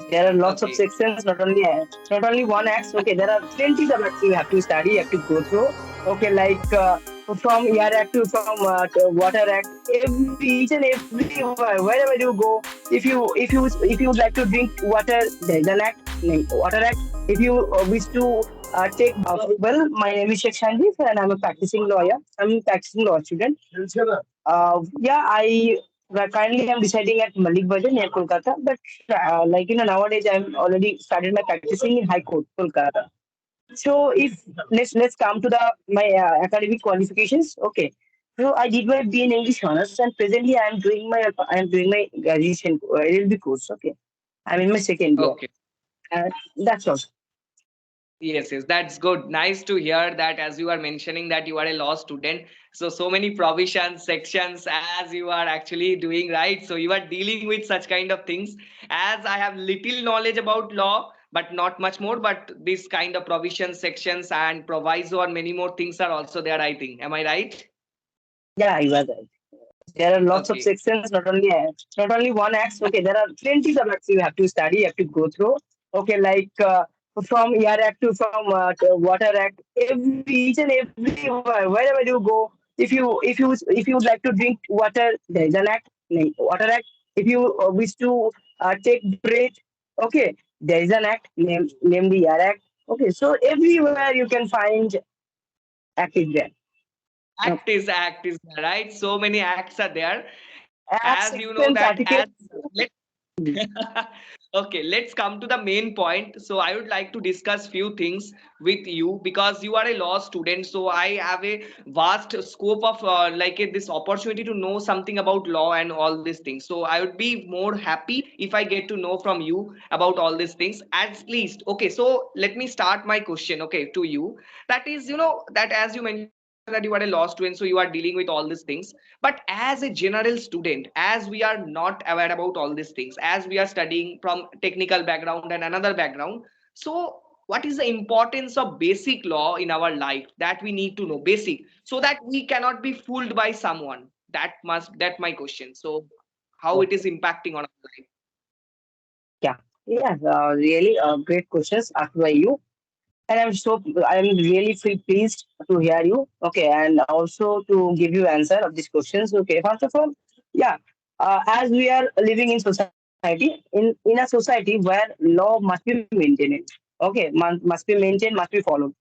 There are lots of Okay. sections, not only one acts. Okay, there are plenty of acts you have to study, you have to go through. Okay, like from air act to water act, every each and everywhere, wherever you go, if you would like to drink water, there is an act, water act. If you wish to take well, my name is Sheikh Shanji and I'm a practicing lawyer. I'm a practicing law student. Yeah, currently I'm residing at Malik Bazar near Kolkata, but nowadays I'm already started my practicing in High Court, Kolkata. So if let's come to the my academic qualifications. Okay, so I did my B in English honors, and presently I am doing my graduation LLB course. Okay, I'm in my second year. Okay. That's all. Yes, yes, that's good. Nice to hear that as you are mentioning that you are a law student. So many provisions, sections as you are actually doing, right? So you are dealing with such kind of things. As I have little knowledge about law, but not much more, but this kind of provisions, sections and proviso and many more things are also there, I think. Am I right? Yeah, you are right. There are lots of Okay. sections, not only one acts. Okay, there are plenty of acts you have to study, you have to go through. Okay, like from air act to water act, every each and everywhere, wherever you go, if you would like to drink water, there is an act, water act. If you wish to take breath, okay, there is an act, name the air act. Okay, so everywhere you can find act is there. Okay. Act is there, right? So many acts are there. As Acts, you know sections, that as articles. let okay, let's come to the main point. So I would like to discuss few things with you because you are a law student. So I have a vast scope of this opportunity to know something about law and all these things. So I would be more happy if I get to know from you about all these things at least. Okay, so let me start my question. Okay, to you. That is, that as you mentioned that you are a law student, so you are dealing with all these things. But as a general student, as we are not aware about all these things, as we are studying from technical background and another background, so what is the importance of basic law in our life that we need to know basic so that we cannot be fooled by someone? That my question. So how it is impacting on our life? Yeah, yeah, really great questions asked by you, and I'm really feel pleased to hear you. Okay, and also to give you answer of these questions. Okay, first of all, yeah, as we are living in society, in a society where law must be maintained. Okay, must be maintained, must be followed.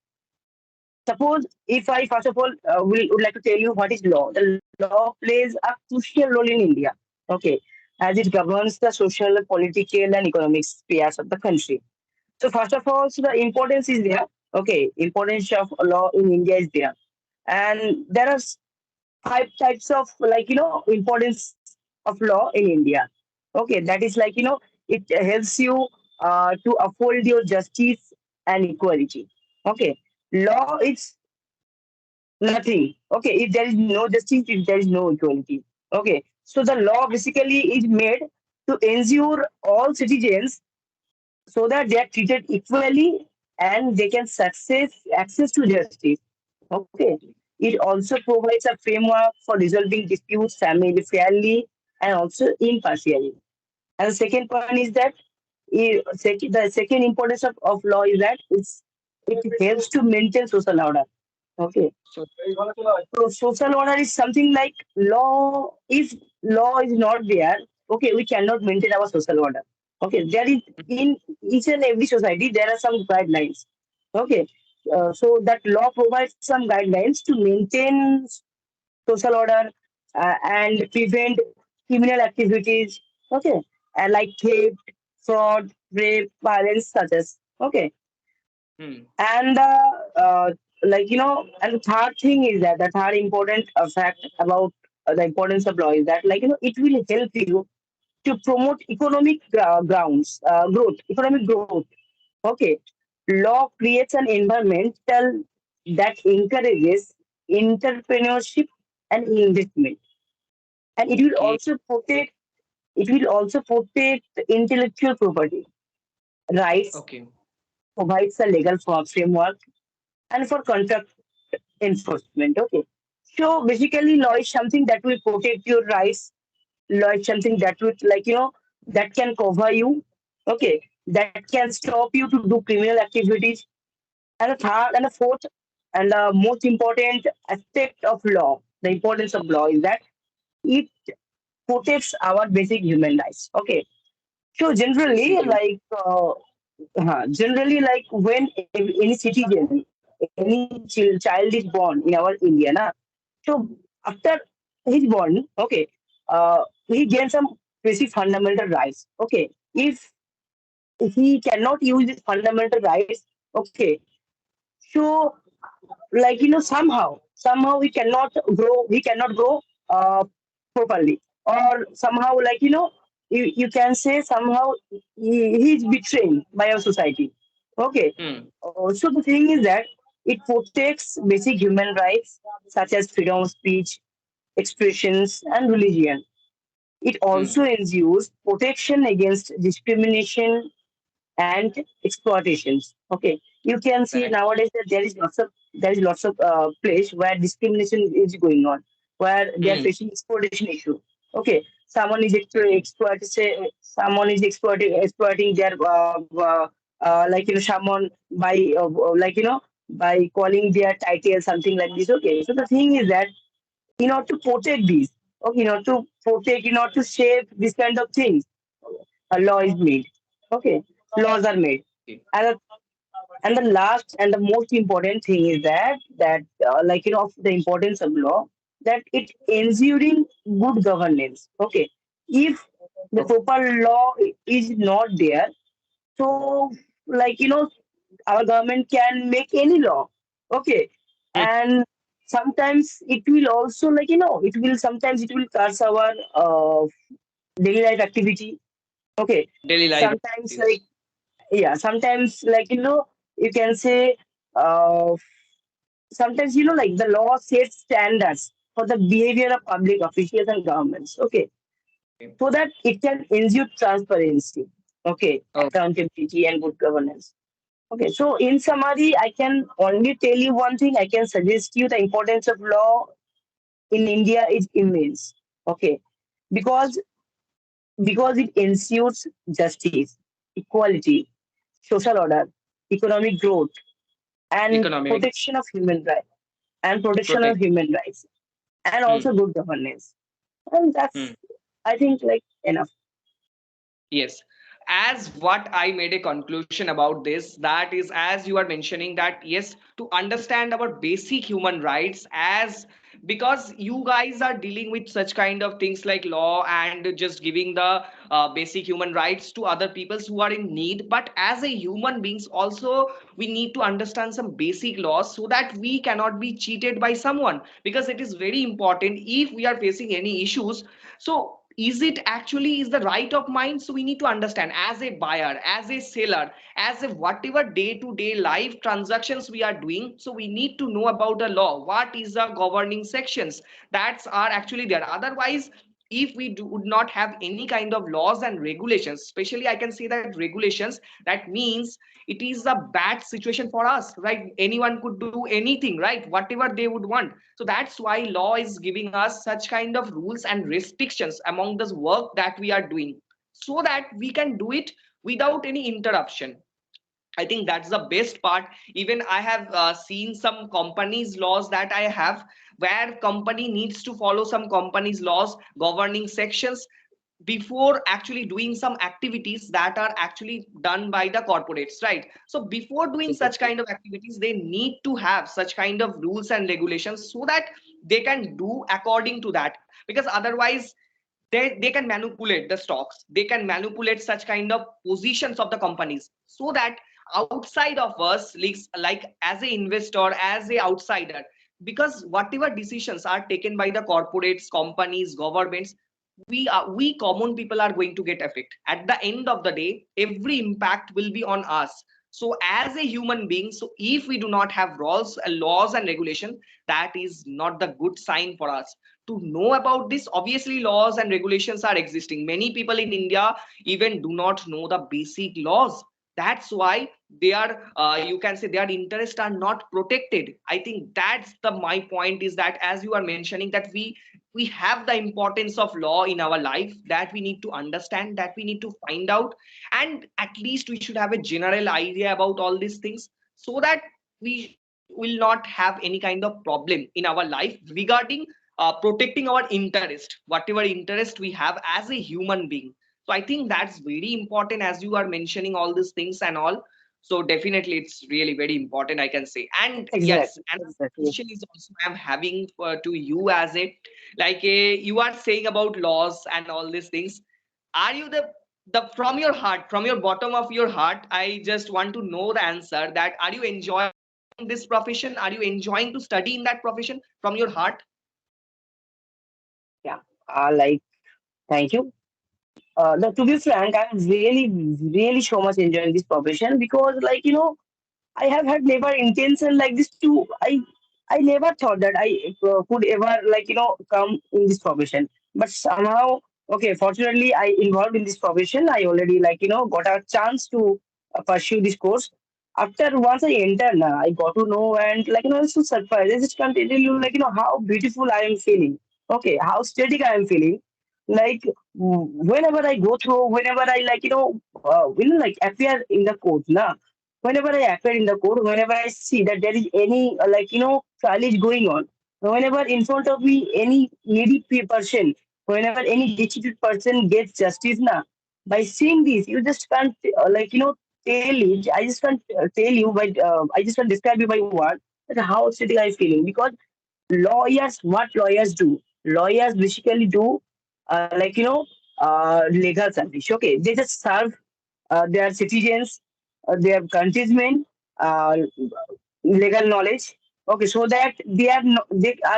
Suppose if I first of all would like to tell you what is law. The law plays a crucial role in India. Okay, as it governs the social, political, and economic spheres of the country. So first of all, so the importance is there. Okay, importance of law in India is there, and there are five types of importance of law in India. Okay, that is it helps you to uphold your justice and equality. Okay, law is nothing. Okay, if there is no justice, if there is no equality. Okay, so the law basically is made to ensure all citizens so that they are treated equally and they can success access to justice. Okay. It also provides a framework for resolving disputes family fairly and also impartially. And the second point is that the second importance of law is that it helps to maintain social order. Okay. So So social order is something like law. If law is not there, okay, we cannot maintain our social order. Okay, there is in each and every society there are some guidelines. Okay, so that law provides some guidelines to maintain social order and prevent criminal activities. Okay, like theft, fraud, rape, violence, such as. Okay, hmm. and and the third thing is that the third important fact about the importance of law is that it will help you to promote economic growth. Okay, law creates an environmental that encourages entrepreneurship and investment, and Okay. it will also protect intellectual property rights, Okay. provides a legal framework and for contract enforcement. Okay. So basically, law is something that will protect your rights. Law is something that would that can cover you. Okay. that can stop you to do criminal activities. And the third and the fourth and the most important aspect of law, the importance of law is that it protects our basic human rights. Okay. So generally, when any citizen, any child is born in our India, na, so after he's born, okay, he gains some basic fundamental rights. Okay, if he cannot use his fundamental rights, okay, so somehow he cannot grow properly, or somehow you can say somehow he is betrayed by our society. Okay, Hmm. so the thing is that it protects basic human rights such as freedom of speech, expressions, and religion. It also Hmm. ensures protection against discrimination and exploitations. Okay, you can see Correct. nowadays that there is lots of place where discrimination is going on, where they are Hmm. facing exploitation issue. Okay, Exactly. someone is exploiting their someone by by calling their title something like this. Okay, so the thing is that in order to protect these, okay, in order to save this kind of things, a law is made. Okay, laws are made, and the last and the most important thing is that of the importance of law, that it ensuring good governance. Okay, if the proper law is not there, so like you know our government can make any law. Okay, Hmm. and sometimes it will also it will curse our daily life activity. Okay, Daily life sometimes activities. sometimes you can say uh, sometimes the law sets standards for the behavior of public officials and governments. Okay, Okay. so that it can ensure transparency, okay, Oh, accountability and good governance. Okay, so in summary, I can only tell you one thing. I can suggest you the importance of law in India is immense. Okay, because it ensures justice, equality, social order, economic growth, and economic protection of human rights, protect. and Hmm. also good governance. And Hmm. that's, I think, like enough. Yes. As what I made a conclusion about this, that is, as you are mentioning, that yes, to understand our basic human rights, as because you guys are dealing with such kind of things like law and just giving the basic human rights to other peoples who are in need. But as a human beings, also we need to understand some basic laws so that we cannot be cheated by someone, because it is very important if we are facing any issues. So is it actually is the right of mine? So we need to understand, as a buyer, as a seller, as a whatever day to day life transactions we are doing, so we need to know about the law, what is the governing sections that are actually there. Otherwise, if we would not have any kind of laws and regulations, especially I can say that regulations, that means it is a bad situation for us, right? Anyone could do anything, right? Whatever they would want. So that's why law is giving us such kind of rules and restrictions among this work that we are doing, so that we can do it without any interruption. I think that's the best part. Even I have seen some companies laws that I have, where company needs to follow some companies laws governing sections before actually doing some activities that are actually done by the corporates, right? So before doing such Exactly. kind of activities, they need to have such kind of rules and regulations so that they can do according to that. Because otherwise they can manipulate the stocks, they can manipulate such kind of positions of the companies, so that outside of us, like as a investor, as a outsider, because whatever decisions are taken by the corporates, companies, governments, we common people are going to get affected. At the end of the day, every impact will be on us. So as a human being, so if we do not have laws and regulation, that is not the good sign for us. To know about this, obviously laws and regulations are existing. Many people in India even do not know the basic laws. That's why they are you can say their interests are not protected. I think that's the my point, is that as you are mentioning that we we have the importance of law in our life, that we need to understand, that we need to find out, and at least we should have a general idea about all these things, so that we will not have any kind of problem in our life regarding protecting our interest, whatever interest we have as a human being. So I think that's very important as you are mentioning all these things and all. So definitely it's really very important, I can say. And yes, Exactly, another exactly. question is also I'm having to you as a, like a, you are saying about laws and all these things. Are you the from your heart, from your bottom of your heart, I just want to know the answer, that are you enjoying this profession? Are you enjoying to study in that profession from your heart? Yeah. Like, thank you. To be frank, I'm really, really so much enjoying this profession because, like, I have had never intention like this to. I never thought that I could ever, like, come in this profession. But somehow, okay, fortunately, I involved in this profession. I already, like, got a chance to pursue this course. After once I entered, I got to know, and, like, it's so surprised. I just can't tell you, like, how beautiful I am feeling. Okay, how static I am feeling. Like, whenever I go through, whenever I, like, like appear in the court, whenever I appear in the court, whenever I see that there is any, like, trial is going on, whenever in front of me any needy person, whenever any destitute person gets justice, by seeing this, you just can't, tell it. I just can't tell you, but I just can't describe you by word that how sitting I feeling because lawyers, what lawyers do? Lawyers basically do, legal service. Okay, they just serve their citizens, their countrymen, uh, legal knowledge. Okay, so that they are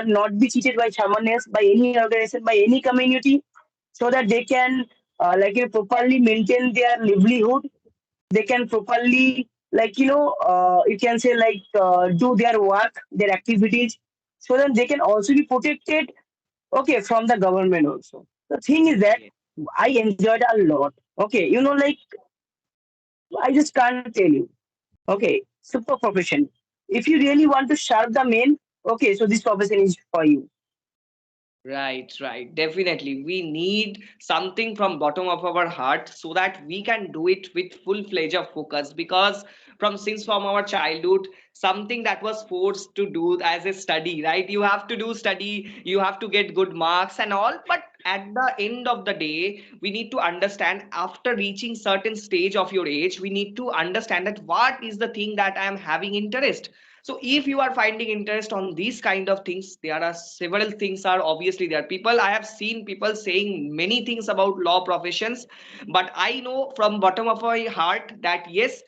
not be cheated by someone else, by any organization, by any community, so that they can properly maintain their livelihood. They can properly, you can say, do their work, their activities, so that they can also be protected, okay, from the government also. The thing is that Yeah. I enjoyed a lot. Okay, like, I just can't tell you. Okay, super profession. If you really want to serve the main, okay, so this profession is for you. Right, right. Definitely. We need something from bottom of our heart so that we can do it with full fledged of focus, because from our childhood, something that was forced to do as a study, right? You have to do study, you have to get good marks and all, but at the end of the day, we need to understand, after reaching certain stage of your age, we need to understand that what is the thing that I am having interest. So if you are finding interest on these kind of things, there are several things are obviously there. People, I have seen people saying many things about law professions, but I know from bottom of my heart that yes,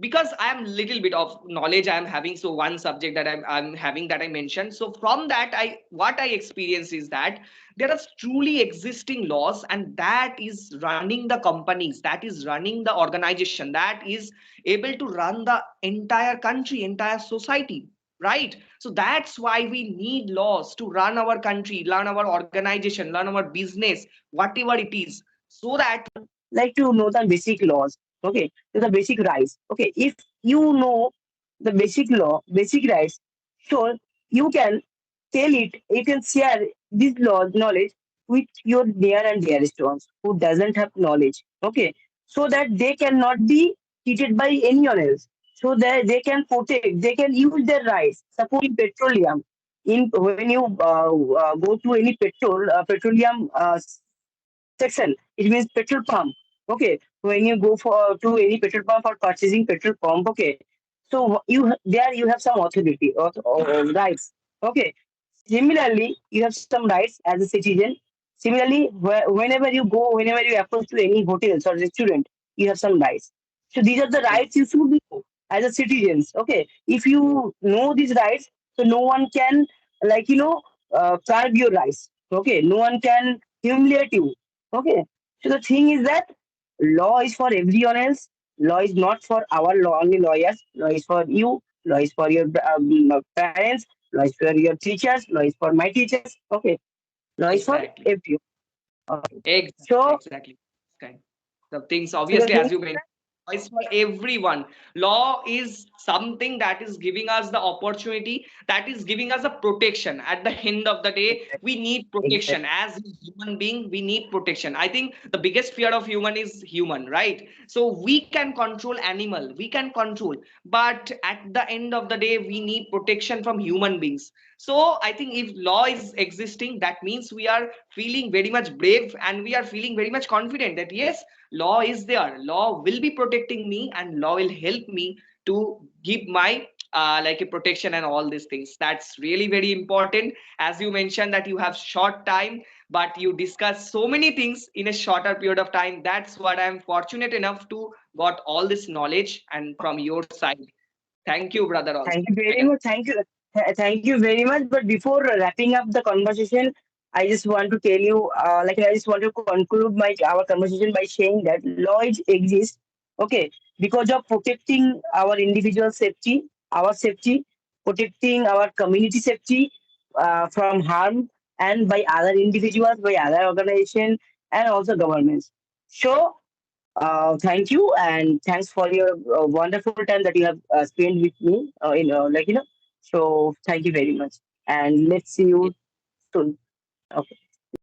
because I am little bit of knowledge I am having. So one subject that I'm having that I mentioned. So from that, I what I experience is that there are truly existing laws, and that is running the companies, that is running the organization, that is able to run the entire country, entire society, right? So that's why we need laws to run our country, run our organization, run our business, whatever it is, so that Like to know the basic laws. Okay, so the basic rights. Okay, if you know the basic law, basic rights, so you can tell it. You can share this law knowledge with your near and dearest ones who doesn't have knowledge. Okay, so that they cannot be cheated by anyone else. So that they can protect, they can use their rights. Suppose in petroleum, in when you go to any petroleum section, it means petrol pump. Okay, when you go for to any petrol pump for purchasing petrol pump, okay, so there you have some authority or rights. Okay, similarly you have some rights as a citizen. Similarly, whenever you go, whenever you approach to any hotels or restaurant, you have some rights. So these are the rights you should know as a citizens. Okay, if you know these rights, so no one can, like, curb your rights. Okay, no one can humiliate you. Okay, so the thing is that law is for everyone else. Law is not for our law, only lawyers. Law is for you. Law is for your parents. Law is for your teachers. Law is for my teachers. Okay, law is for exactly, everyone. Okay, exactly, so exactly. Okay. The things so the obviously, thing as is you mentioned. It's for everyone. Law is something that is giving us the opportunity, that is giving us a protection. At the end of the day, Exactly. we need Exactly. protection. As a human being, we need protection. I think the biggest fear of human is human, right? So we can control animal, we can control, but at the end of the day, we need protection from human beings. So I think if law is existing, that means we are feeling very much brave, and we are feeling very much confident that yes, law is there, law will be protecting me, and law will help me to give my like a protection and all these things. That's really very important. As you mentioned that you have short time, but you discuss so many things in a shorter period of time. That's what I'm fortunate enough to got all this knowledge and from your side. Thank you, brother, also Thank you very again. much. Thank you. Thank you very much. But before wrapping up the conversation, I just want to tell you, I just want to conclude my our conversation by saying that law exists, okay, because of protecting our individual safety, our safety, protecting our community safety from harm, and by other individuals, by other organizations, and also governments. So thank you, and thanks for your wonderful time that you have spent with me. So thank you very much, and let's see you soon. Okay.